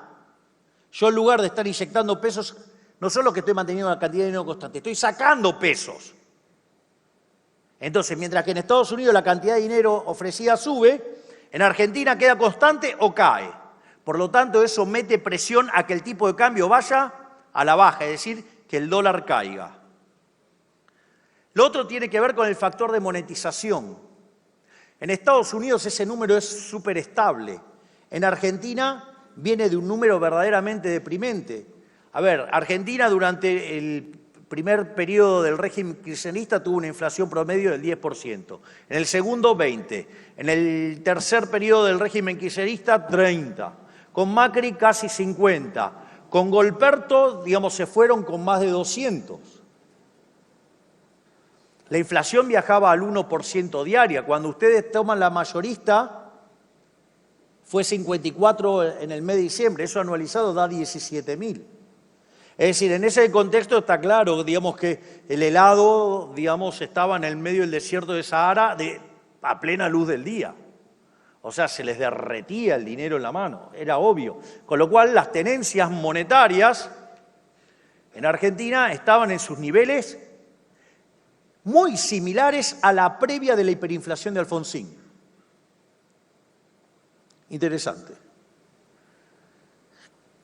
yo en lugar de estar inyectando pesos, no solo que estoy manteniendo una cantidad de dinero constante, estoy sacando pesos. Entonces, mientras que en Estados Unidos la cantidad de dinero ofrecida sube, en Argentina queda constante o cae. Por lo tanto, eso mete presión a que el tipo de cambio vaya a la baja, es decir, que el dólar caiga. Lo otro tiene que ver con el factor de monetización. En Estados Unidos ese número es súper estable. En Argentina viene de un número verdaderamente deprimente. A ver, Argentina durante el primer periodo del régimen kirchnerista tuvo una inflación promedio del 10%, en el segundo 20%, en el tercer periodo del régimen kirchnerista 30%, con Macri casi 50%, con Golperto, digamos, se fueron con más de 200%. La inflación viajaba al 1% diaria. Cuando ustedes toman la mayorista, fue 54 en el mes de diciembre. Eso anualizado da 17.000. Es decir, en ese contexto está claro, digamos, que el helado, digamos, estaba en el medio del desierto de Sahara a plena luz del día. O sea, se les derretía el dinero en la mano, era obvio. Con lo cual, las tenencias monetarias en Argentina estaban en sus niveles muy similares a la previa de la hiperinflación de Alfonsín. Interesante.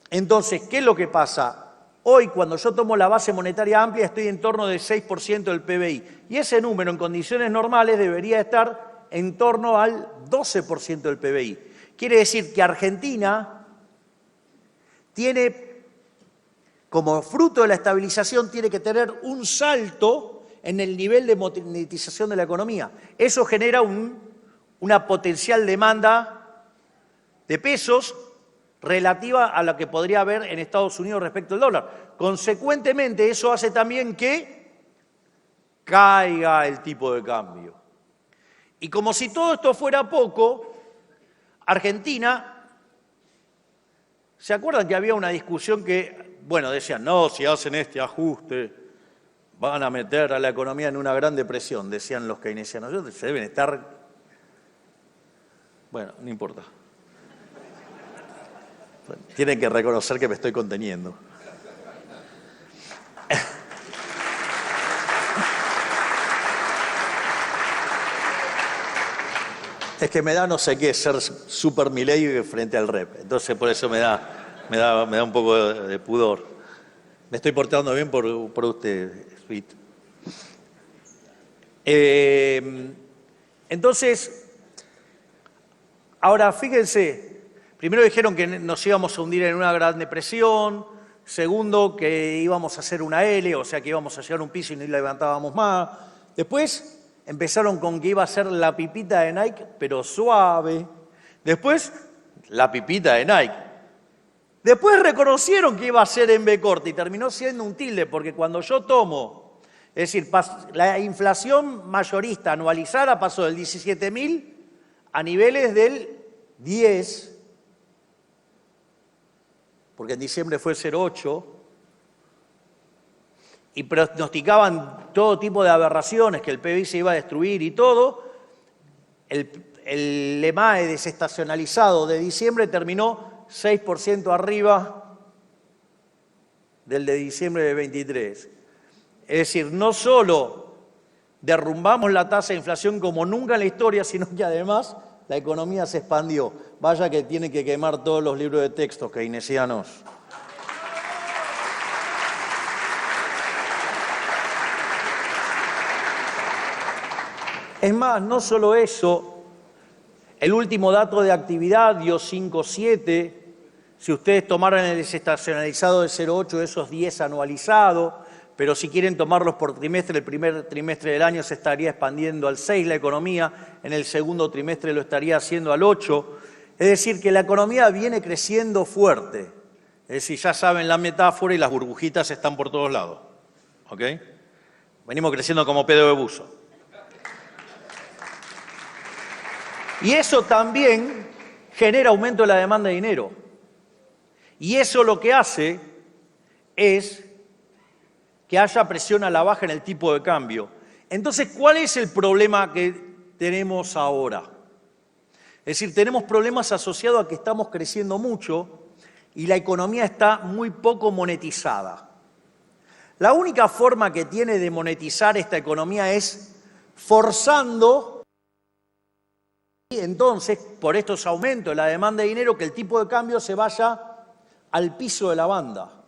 Entonces, ¿qué es lo que pasa? Hoy, cuando yo tomo la base monetaria amplia, estoy en torno del 6% del PBI. Y ese número, en condiciones normales, debería estar en torno al 12% del PBI. Quiere decir que Argentina tiene, como fruto de la estabilización, tiene que tener un salto en el nivel de monetización de la economía. Eso genera una potencial demanda de pesos relativa a la que podría haber en Estados Unidos respecto al dólar. Consecuentemente, eso hace también que caiga el tipo de cambio. Y como si todo esto fuera poco, Argentina, ¿se acuerdan que había una discusión que, bueno, decían, no, si hacen este ajuste, van a meter a la economía en una gran depresión, decían los keynesianos. Se deben estar... Bueno, no importa. Tienen que reconocer que me estoy conteniendo. Es que me da no sé qué ser super Milei frente al rep. Entonces por eso me da un poco de pudor. Me estoy portando bien por usted, Sweet. Entonces, ahora fíjense. Primero dijeron que nos íbamos a hundir en una gran depresión. Segundo, que íbamos a hacer una L, o sea que íbamos a llegar a un piso y no levantábamos más. Después empezaron con que iba a ser la pipita de Nike, pero suave. Después, la pipita de Nike. Después reconocieron que iba a ser en B corta y terminó siendo un tilde, porque cuando yo tomo, es decir, la inflación mayorista anualizada pasó del 17.000 a niveles del 10, porque en diciembre fue 0,8, y pronosticaban todo tipo de aberraciones, que el PBI se iba a destruir y todo. El EMAE desestacionalizado de diciembre terminó 6% arriba del de diciembre de 23. Es decir, no solo derrumbamos la tasa de inflación como nunca en la historia, sino que además la economía se expandió. Vaya que tiene que quemar todos los libros de texto keynesianos. Es más, no solo eso, el último dato de actividad dio 5,7. Si ustedes tomaran el desestacionalizado de 0,8, esos 10 anualizado, pero si quieren tomarlos por trimestre, el primer trimestre del año se estaría expandiendo al 6 la economía, en el segundo trimestre lo estaría haciendo al 8. Es decir, que la economía viene creciendo fuerte. Es decir, ya saben la metáfora y las burbujitas están por todos lados. ¿Ok? Venimos creciendo como pedo de buzo. Y eso también genera aumento de la demanda de dinero. Y eso lo que hace es que haya presión a la baja en el tipo de cambio. Entonces, ¿cuál es el problema que tenemos ahora? Es decir, tenemos problemas asociados a que estamos creciendo mucho y la economía está muy poco monetizada. La única forma que tiene de monetizar esta economía es forzando. Y entonces, por estos aumentos de la demanda de dinero, que el tipo de cambio se vaya al piso de la banda.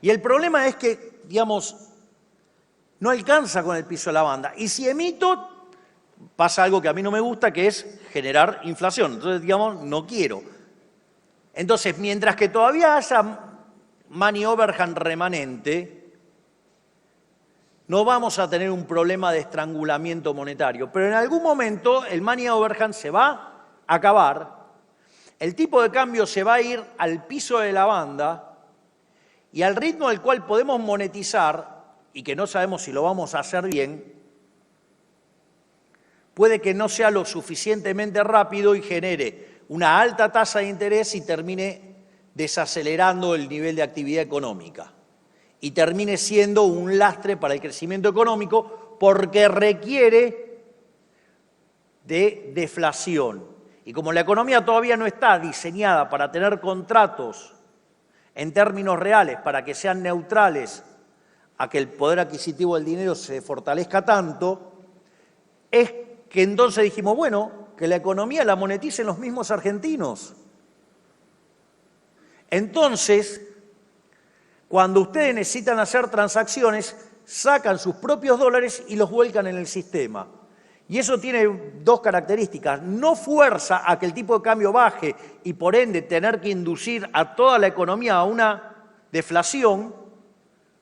Y el problema es que, digamos, no alcanza con el piso de la banda. Y si emito, pasa algo que a mí no me gusta, que es generar inflación. Entonces, digamos, no quiero. Entonces, mientras que todavía haya money overhang remanente, no vamos a tener un problema de estrangulamiento monetario, pero en algún momento el money overhang se va a acabar, el tipo de cambio se va a ir al piso de la banda y al ritmo al cual podemos monetizar, y que no sabemos si lo vamos a hacer bien, puede que no sea lo suficientemente rápido y genere una alta tasa de interés y termine desacelerando el nivel de actividad económica. Y termine siendo un lastre para el crecimiento económico porque requiere de deflación. Y como la economía todavía no está diseñada para tener contratos en términos reales, para que sean neutrales a que el poder adquisitivo del dinero se fortalezca tanto, es que entonces dijimos, bueno, que la economía la moneticen los mismos argentinos. Entonces, cuando ustedes necesitan hacer transacciones, sacan sus propios dólares y los vuelcan en el sistema. Y eso tiene dos características. No fuerza a que el tipo de cambio baje y por ende tener que inducir a toda la economía a una deflación,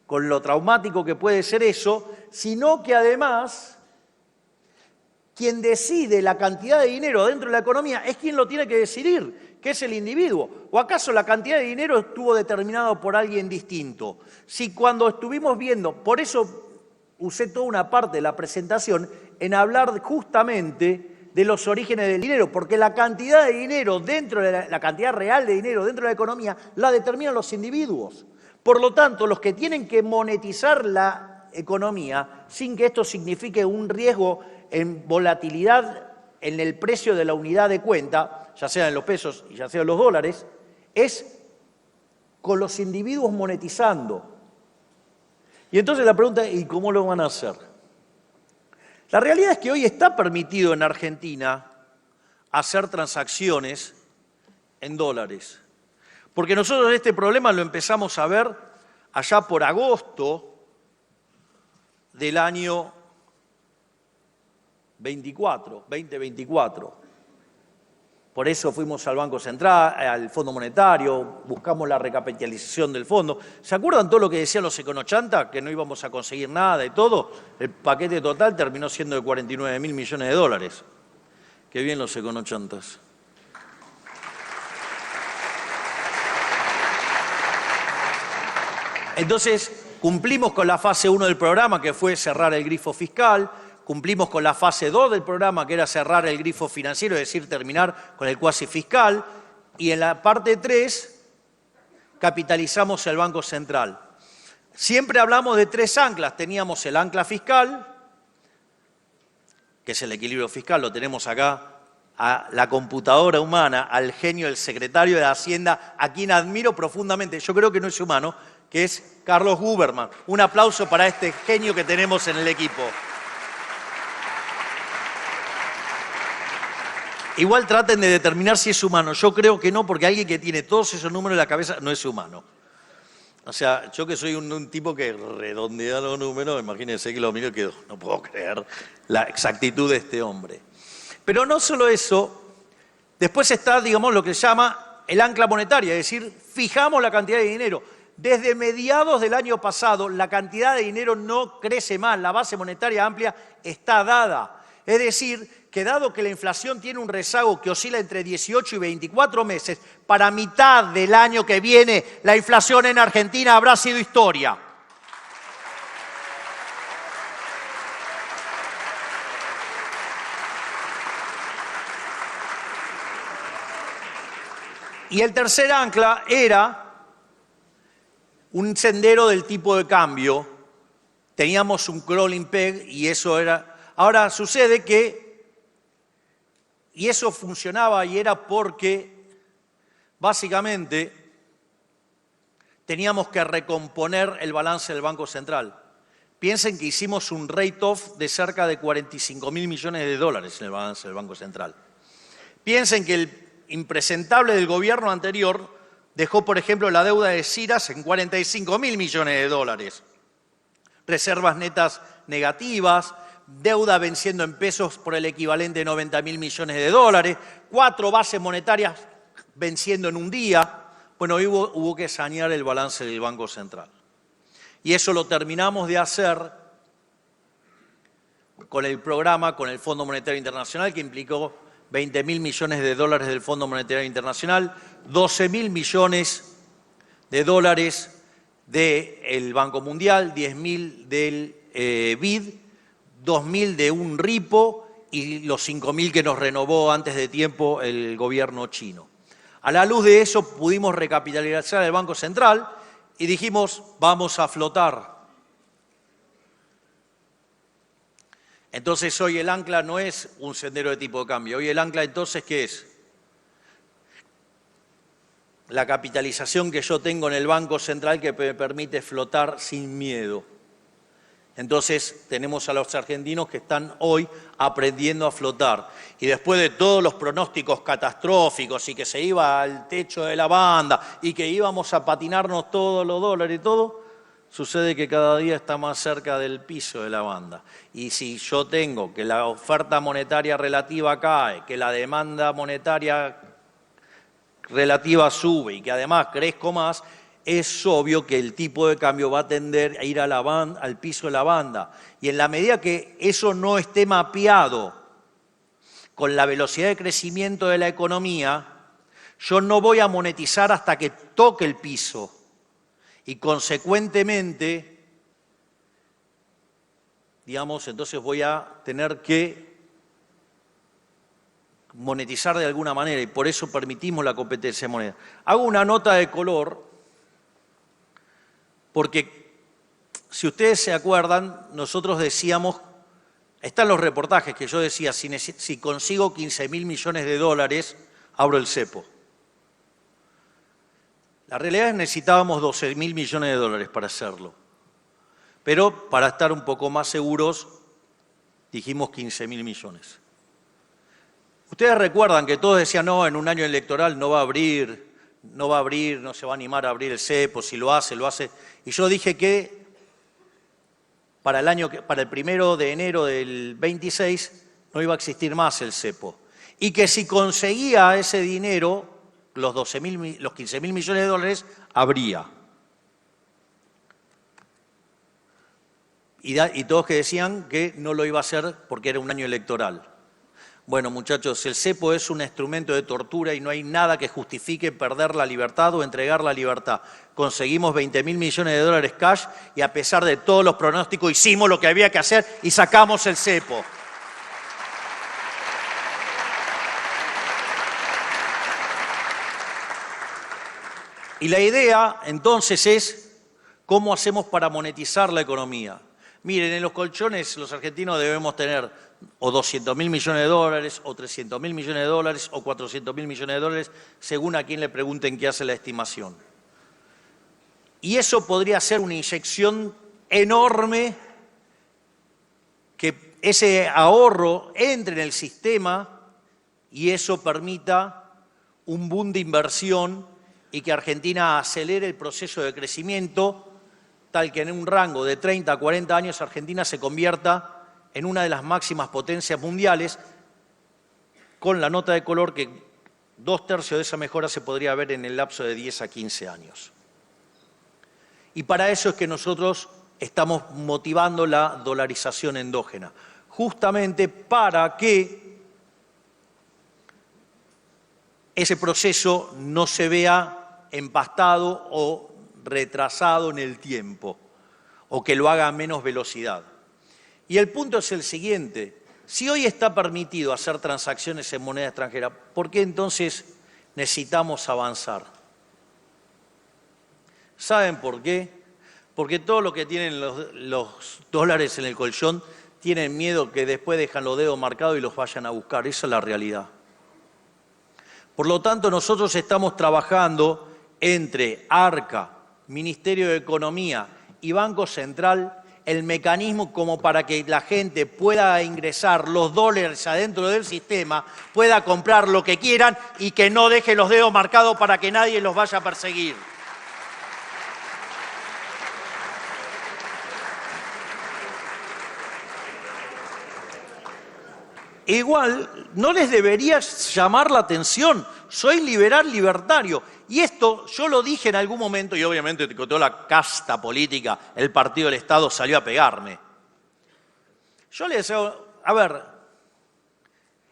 con lo traumático que puede ser eso, sino que además quien decide la cantidad de dinero dentro de la economía es quien lo tiene que decidir, que es el individuo. ¿O acaso la cantidad de dinero estuvo determinado por alguien distinto? Si cuando estuvimos viendo, por eso usé toda una parte de la presentación en hablar justamente de los orígenes del dinero, porque la cantidad de dinero dentro de la cantidad real de dinero dentro de la economía la determinan los individuos. Por lo tanto, los que tienen que monetizar la economía sin que esto signifique un riesgo en volatilidad en el precio de la unidad de cuenta, ya sea en los pesos y ya sea en los dólares, es con los individuos monetizando. Y entonces la pregunta es, ¿y cómo lo van a hacer? La realidad es que hoy está permitido en Argentina hacer transacciones en dólares. Porque nosotros este problema lo empezamos a ver allá por agosto del año 2024. Por eso fuimos al Banco Central, al Fondo Monetario, buscamos la recapitalización del fondo. ¿Se acuerdan todo lo que decían los econochantas? Que no íbamos a conseguir nada y todo. El paquete total terminó siendo de 49.000 millones de dólares. Qué bien los econochantas. Entonces, cumplimos con la fase 1 del programa, que fue cerrar el grifo fiscal. Cumplimos con la fase 2 del programa, que era cerrar el grifo financiero, es decir, terminar con el cuasi fiscal. Y en la parte 3, capitalizamos el Banco Central. Siempre hablamos de 3 anclas. Teníamos el ancla fiscal, que es el equilibrio fiscal, lo tenemos acá, a la computadora humana, al genio del secretario de Hacienda, a quien admiro profundamente, yo creo que no es humano, que es Carlos Huberman. Un aplauso para este genio que tenemos en el equipo. Igual traten de determinar si es humano. Yo creo que no, porque alguien que tiene todos esos números en la cabeza no es humano. O sea, yo que soy un tipo que redondea los números, imagínense que lo miro y quedo, no puedo creer la exactitud de este hombre. Pero no solo eso, después está, digamos, lo que se llama el ancla monetaria, es decir, fijamos la cantidad de dinero. Desde mediados del año pasado, la cantidad de dinero no crece más, la base monetaria amplia está dada. Es decir, que dado que la inflación tiene un rezago que oscila entre 18 y 24 meses, para mitad del año que viene la inflación en Argentina habrá sido historia. Y el tercer ancla era un sendero del tipo de cambio. Teníamos un crawling peg y eso era... Ahora sucede que, y eso funcionaba y era porque básicamente teníamos que recomponer el balance del Banco Central. Piensen que hicimos un write-off de cerca de 45.000 millones de dólares en el balance del Banco Central. Piensen que el impresentable del gobierno anterior dejó, por ejemplo, la deuda de Ciras en 45.000 millones de dólares. Reservas netas negativas, deuda venciendo en pesos por el equivalente de 90.000 millones de dólares, 4 bases monetarias venciendo en un día. Bueno, hubo que sanear el balance del Banco Central. Y eso lo terminamos de hacer con el programa, con el Fondo Monetario Internacional, que implicó 20.000 millones de dólares del Fondo Monetario Internacional, 12.000 millones de dólares del Banco Mundial, 10.000 del BID, 2.000 de un ripo y los 5.000 que nos renovó antes de tiempo el gobierno chino. A la luz de eso pudimos recapitalizar el Banco Central y dijimos, vamos a flotar. Entonces hoy el ancla no es un sendero de tipo de cambio. Hoy el ancla entonces, ¿qué es? La capitalización que yo tengo en el Banco Central que me permite flotar sin miedo. Entonces tenemos a los argentinos que están hoy aprendiendo a flotar. Y después de todos los pronósticos catastróficos y que se iba al techo de la banda y que íbamos a patinarnos todos los dólares y todo, sucede que cada día está más cerca del piso de la banda. Y si yo tengo que la oferta monetaria relativa cae, que la demanda monetaria relativa sube y que además crezco más, es obvio que el tipo de cambio va a tender a ir a al piso de la banda. Y en la medida que eso no esté mapeado con la velocidad de crecimiento de la economía, yo no voy a monetizar hasta que toque el piso. Y consecuentemente, digamos, entonces voy a tener que monetizar de alguna manera y por eso permitimos la competencia de moneda. Hago una nota de color porque, si ustedes se acuerdan, nosotros decíamos, están los reportajes que yo decía, si consigo 15.000 millones de dólares, abro el cepo. La realidad es que necesitábamos 12.000 millones de dólares para hacerlo. Pero para estar un poco más seguros, dijimos 15.000 millones. Ustedes recuerdan que todos decían, no, en un año electoral no va a abrir, no se va a animar a abrir el cepo, si lo hace, lo hace. Y yo dije que para el 1 de enero del 26 no iba a existir más el cepo. y que si conseguía ese dinero, los 15.000 millones de dólares, habría. Y todos que decían que no lo iba a hacer porque era un año electoral. Bueno, muchachos, el cepo es un instrumento de tortura y no hay nada que justifique perder la libertad o entregar la libertad. Conseguimos 20.000 millones de dólares cash y a pesar de todos los pronósticos hicimos lo que había que hacer y sacamos el cepo. Y la idea, entonces, es cómo hacemos para monetizar la economía. Miren, en los colchones los argentinos debemos tener o 200.000 millones de dólares, o 300.000 millones de dólares, o 400.000 millones de dólares, según a quien le pregunten qué hace la estimación. Y eso podría ser una inyección enorme, que ese ahorro entre en el sistema y eso permita un boom de inversión y que Argentina acelere el proceso de crecimiento, tal que en un rango de 30 a 40 años Argentina se convierta en una de las máximas potencias mundiales, con la nota de color que 2/3 de esa mejora se podría ver en el lapso de 10 a 15 años. Y para eso es que nosotros estamos motivando la dolarización endógena, justamente para que ese proceso no se vea empastado o retrasado en el tiempo, o que lo haga a menos velocidad. Y el punto es el siguiente: si hoy está permitido hacer transacciones en moneda extranjera, ¿por qué entonces necesitamos avanzar? ¿Saben por qué? Porque todos los que tienen los dólares en el colchón tienen miedo que después dejan los dedos marcados y los vayan a buscar. Esa es la realidad. Por lo tanto, nosotros estamos trabajando entre ARCA, Ministerio de Economía y Banco Central, el mecanismo como para que la gente pueda ingresar los dólares adentro del sistema, pueda comprar lo que quieran y que no deje los dedos marcados para que nadie los vaya a perseguir. Igual, no les debería llamar la atención. Soy liberal libertario. Y esto yo lo dije en algún momento, y obviamente con toda la casta política, el Partido del Estado salió a pegarme. Yo les digo, a ver,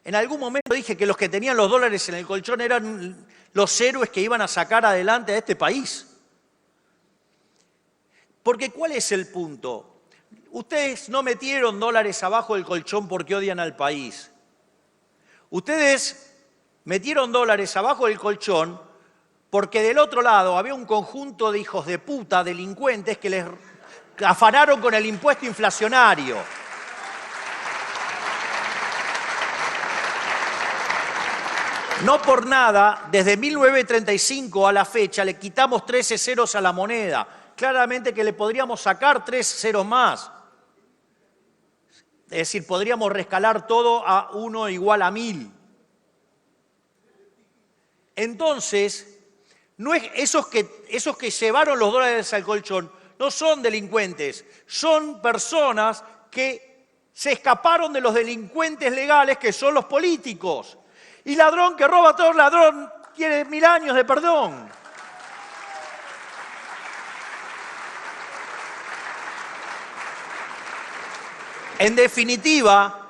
en algún momento dije que los que tenían los dólares en el colchón eran los héroes que iban a sacar adelante a este país. Porque ¿cuál es el punto? Ustedes no metieron dólares abajo del colchón porque odian al país. Ustedes metieron dólares abajo del colchón porque del otro lado había un conjunto de hijos de puta, delincuentes, que les afanaron con el impuesto inflacionario. No por nada, desde 1935 a la fecha le quitamos 13 ceros a la moneda. Claramente que le podríamos sacar 3 ceros más. Es decir, podríamos rescalar todo a 1 igual a 1000. Entonces, no es, esos que llevaron los dólares al colchón no son delincuentes, son personas que se escaparon de los delincuentes legales que son los políticos. Y ladrón que roba a todo ladrón quiere 1000 años de perdón. En definitiva,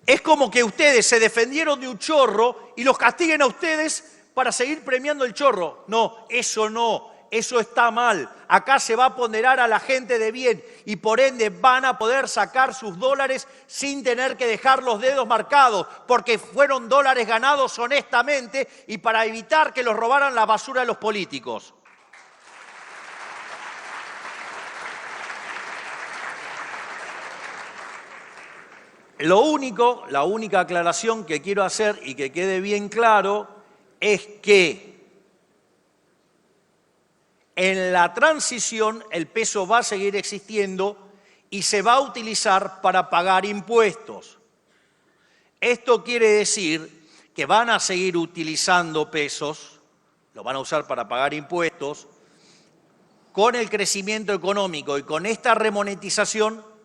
es como que ustedes se defendieron de un chorro y los castiguen a ustedes para seguir premiando el chorro. No, eso está mal. Acá se va a ponderar a la gente de bien y por ende van a poder sacar sus dólares sin tener que dejar los dedos marcados, porque fueron dólares ganados honestamente y para evitar que los robaran la basura de los políticos. La única aclaración que quiero hacer y que quede bien claro es que en la transición el peso va a seguir existiendo y se va a utilizar para pagar impuestos. Esto quiere decir que van a seguir utilizando pesos, lo van a usar para pagar impuestos. Con el crecimiento económico y con esta remonetización,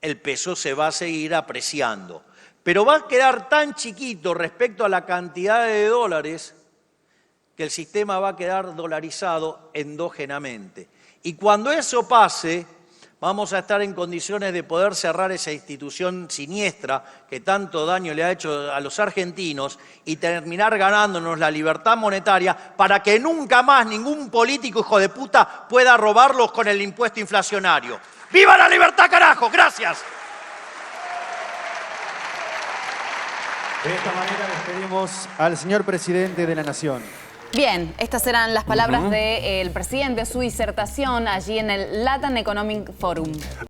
el peso se va a seguir apreciando. pero va a quedar tan chiquito respecto a la cantidad de dólares que el sistema va a quedar dolarizado endógenamente. Y cuando eso pase, vamos a estar en condiciones de poder cerrar esa institución siniestra que tanto daño le ha hecho a los argentinos y terminar ganándonos la libertad monetaria para que nunca más ningún político hijo de puta pueda robarlos con el impuesto inflacionario. ¡Viva la libertad, carajo! ¡Gracias! De esta manera despedimos al señor presidente de la Nación. Bien, estas eran las palabras del presidente, su disertación allí en el Latin Economic Forum.